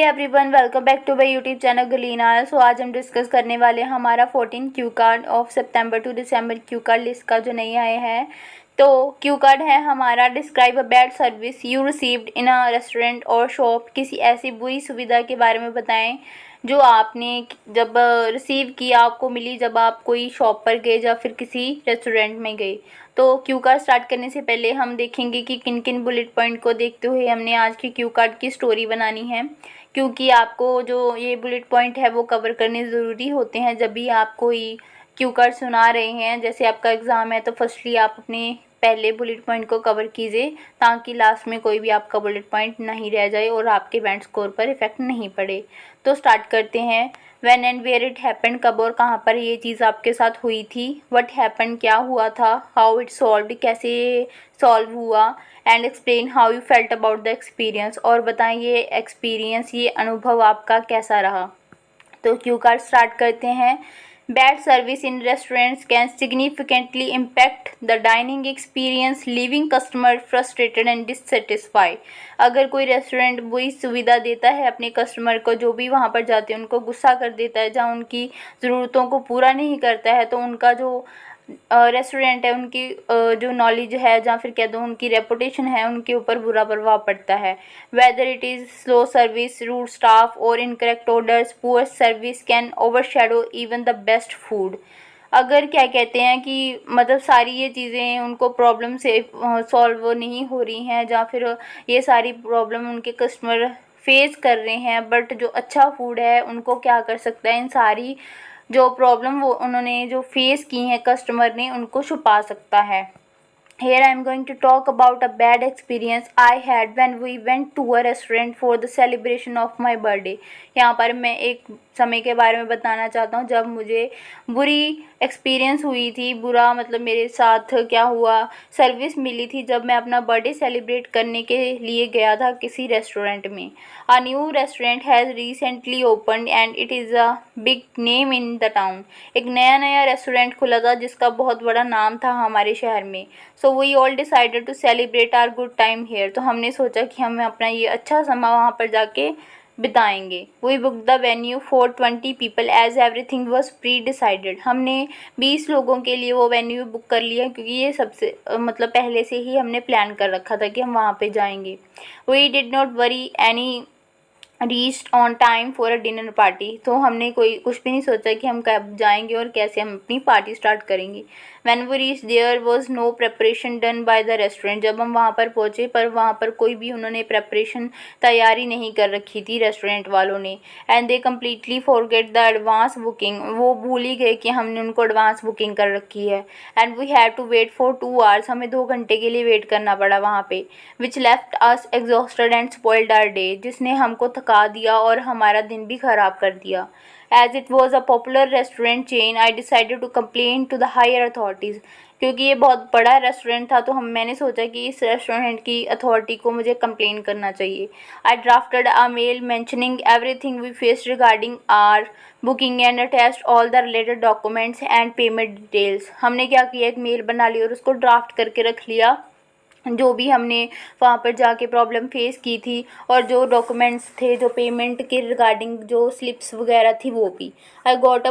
Everyone, welcome back to my YouTube channel Galina. So आज हम discuss करने वाले हैं हमारा 14 क्यू कार्ड ऑफ सितंबर टू दिसंबर क्यू कार्ड लिस्ट का जो नहीं आए हैं। तो क्यू कार्ड है हमारा, describe a bad service you received in a restaurant और शॉप। किसी ऐसी बुरी सुविधा के बारे में बताएं जो आपने जब रिसीव किया, आपको मिली जब आप कोई शॉप पर गए या फिर किसी रेस्टोरेंट में गए। तो क्यू कार्ड स्टार्ट करने से पहले हम देखेंगे कि किन किन बुलेट पॉइंट को देखते हुए हमने आज की क्यू कार्ड की स्टोरी बनानी है, क्योंकि आपको जो ये बुलेट पॉइंट है वो कवर करने ज़रूरी होते हैं जब भी आप कोई क्यू कार्ड सुना रहे हैं। जैसे आपका एग्ज़ाम है तो फर्स्टली आप अपने पहले बुलेट पॉइंट को कवर कीजिए ताकि लास्ट में कोई भी आपका बुलेट पॉइंट नहीं रह जाए और आपके बैंड स्कोर पर इफ़ेक्ट नहीं पड़े। तो स्टार्ट करते हैं। When and where it happened, कब और कहाँ पर ये चीज़ आपके साथ हुई थी। व्हाट हैपेंड, क्या हुआ था। हाउ इट सॉल्व्ड, कैसे सॉल्व हुआ। And explain how you felt about the experience, और बताएं ये एक्सपीरियंस, ये अनुभव आपका कैसा रहा। तो क्यू कार्ड स्टार्ट करते हैं। Bad service in restaurants can significantly impact the dining experience, leaving customer frustrated and dissatisfied. अगर कोई रेस्टोरेंट बुरी सुविधा देता है अपने कस्टमर को, जो भी वहाँ पर जाते हैं उनको गुस्सा कर देता है, जहाँ उनकी ज़रूरतों को पूरा नहीं करता है, तो उनका जो रेस्टोरेंट है, उनकी जो नॉलेज है या फिर कह दो उनकी रेपुटेशन है, उनके ऊपर बुरा प्रभाव पड़ता है। Whether it is slow service, rude staff और incorrect orders, poor service can overshadow even the best food. अगर क्या कहते हैं कि मतलब सारी ये चीज़ें उनको प्रॉब्लम से सॉल्व नहीं हो रही हैं, या फिर ये सारी प्रॉब्लम उनके कस्टमर फेस कर रहे हैं, बट जो अच्छा फूड है उनको क्या कर सकता है, इन सारी जो प्रॉब्लम वो उन्होंने जो फेस की हैं कस्टमर ने, उनको छुपा सकता है। Here I am going to talk about a bad experience I had when we went to a restaurant for the celebration of my birthday। यहाँ पर मैं एक समय के बारे में बताना चाहता हूँ जब मुझे बुरी एक्सपीरियंस हुई थी। बुरा मतलब मेरे साथ क्या हुआ, सर्विस मिली थी जब मैं अपना बर्थडे सेलिब्रेट करने के लिए गया था किसी रेस्टोरेंट में। A new restaurant has recently opened and it is a big name in the town. एक नया रेस्टोरेंट खुला था जिसका बहुत बड़ा नाम था हमारे शहर में। So we all decided to celebrate our good time here. तो हमने सोचा कि हम अपना ये अच्छा समय वहाँ पर जाके बिताएंगे। We book the venue for 20 people as everything was pre decided. हमने 20 लोगों के लिए वो वेन्यू बुक कर लिया, क्योंकि ये सबसे मतलब पहले से ही हमने प्लान कर रखा था कि हम वहाँ पे जाएंगे। We did not worry any reached on time for a dinner party. तो हमने कोई कुछ भी नहीं सोचा कि हम कब जाएंगे और कैसे हम अपनी पार्टी स्टार्ट करेंगे। When we reach there was no preparation done by the restaurant. जब हम वहाँ पर पहुँचे पर वहाँ पर कोई भी उन्होंने प्रेपरेशन तैयारी नहीं कर रखी थी रेस्टोरेंट वालों ने। And they completely forget the advance booking. वो भूल ही गए कि हमने उनको एडवांस बुकिंग कर रखी है। And we have to wait for 2 hours. हमें 2 घंटे के लिए वेट करना पड़ा वहाँ पे। Which left us exhausted and spoiled our day. जिसने हमको थका दिया और हमारा दिन भी ख़राब कर दिया। As it was a popular restaurant chain, I decided to complain to the higher authorities। क्योंकि ये बहुत बड़ा रेस्टोरेंट था तो मैंने सोचा कि इस रेस्टोरेंट की अथॉरिटी को मुझे कंप्लेन करना चाहिए। I drafted a mail mentioning everything we faced regarding our booking and attached all the related documents and payment details। हमने क्या किया, एक मेल बना ली और उसको ड्राफ्ट करके रख लिया, जो भी हमने वहाँ पर जाके प्रॉब्लम फेस की थी और जो डॉक्यूमेंट्स थे, जो पेमेंट के रिगार्डिंग जो स्लिप्स वगैरह थी वो भी। I got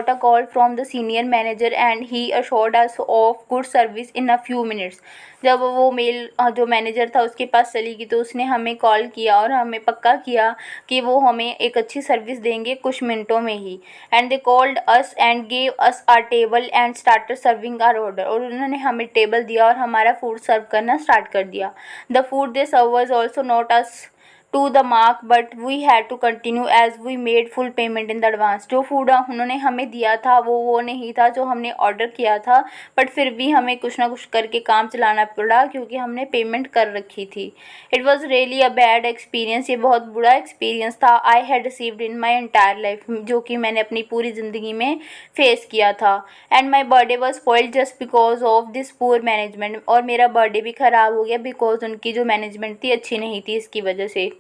a call from the senior manager and he assured us of good service in a few minutes। जब वो मेल जो मैनेजर था उसके पास चली गई तो उसने हमें कॉल किया और हमें पक्का किया कि वो हमें एक अच्छी सर्विस देंगे कुछ मिनटों में ही। And they called us and gave us our table and started serving our order. और उन्होंने हमें टेबल दिया और हमारा फूड सर्व करना स्टार्ट कर दिया। The food they serve was also not us to the mark but we had to continue as we made full payment in the advance. जो फूड उन्होंने हमें दिया था वो नहीं था जो हमने ऑर्डर किया था, बट फिर भी हमें कुछ ना कुछ करके काम चलाना पड़ा क्योंकि हमने पेमेंट कर रखी थी। It was really a bad experience. ये बहुत बुरा एक्सपीरियंस था। I had received in my entire life, जो कि मैंने अपनी पूरी ज़िंदगी में फेस किया था। And my birthday was spoiled just because of this poor management. और मेरा बर्थडे भी ख़राब हो गया बिकॉज उनकी जो मैनेजमेंट थी अच्छी नहीं थी, इसकी वजह से।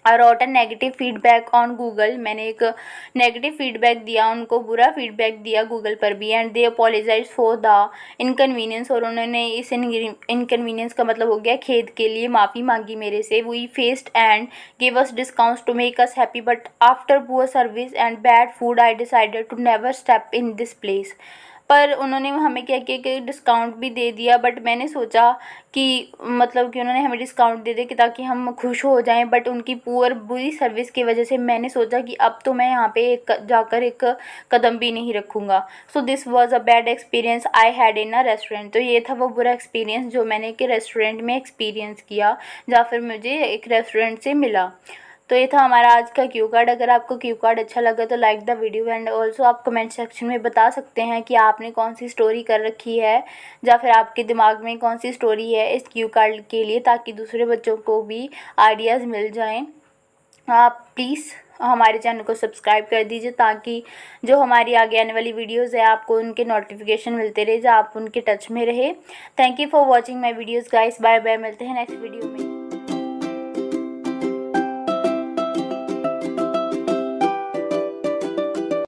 Wrote a negative feedback on Google. मैंने एक नेगेटिव फीडबैक दिया उनको, बुरा फीडबैक दिया गूगल पर भी। And they apologise for the inconvenience, और उन्होंने इस इनकन्वीनियंस का मतलब हो गया खेद के लिए माफ़ी मांगी मेरे से। We faced and give us discounts to make us happy, but after poor service and bad food I decided to never step in this place. पर उन्होंने हमें क्या किया कि डिस्काउंट भी दे दिया, बट मैंने सोचा कि मतलब कि उन्होंने हमें डिस्काउंट दे दिया कि ताकि हम खुश हो जाएं, बट उनकी बुरी सर्विस की वजह से मैंने सोचा कि अब तो मैं यहाँ पे जाकर एक कदम भी नहीं रखूँगा। So this was a bad experience I had in a restaurant. तो ये था वो बुरा एक्सपीरियंस जो मैंने एक रेस्टोरेंट में एक्सपीरियंस किया, या फिर मुझे एक रेस्टोरेंट से मिला। तो ये था हमारा आज का क्यू कार्ड। अगर आपको क्यू कार्ड अच्छा लगा तो like the video, and also आप कमेंट सेक्शन में बता सकते हैं कि आपने कौन सी स्टोरी कर रखी है, या फिर आपके दिमाग में कौन सी स्टोरी है इस क्यू कार्ड के लिए, ताकि दूसरे बच्चों को भी आइडियाज़ मिल जाएं। आप प्लीज़ हमारे चैनल को सब्सक्राइब कर दीजिए, ताकि जो हमारी आगे आने वाली वीडियोज़ है आपको उनके नोटिफिकेशन मिलते रहे, जो आप उनके टच में रहे। Thank you for watching my videos guys. Bye bye, मिलते हैं नेक्स्ट वीडियो में।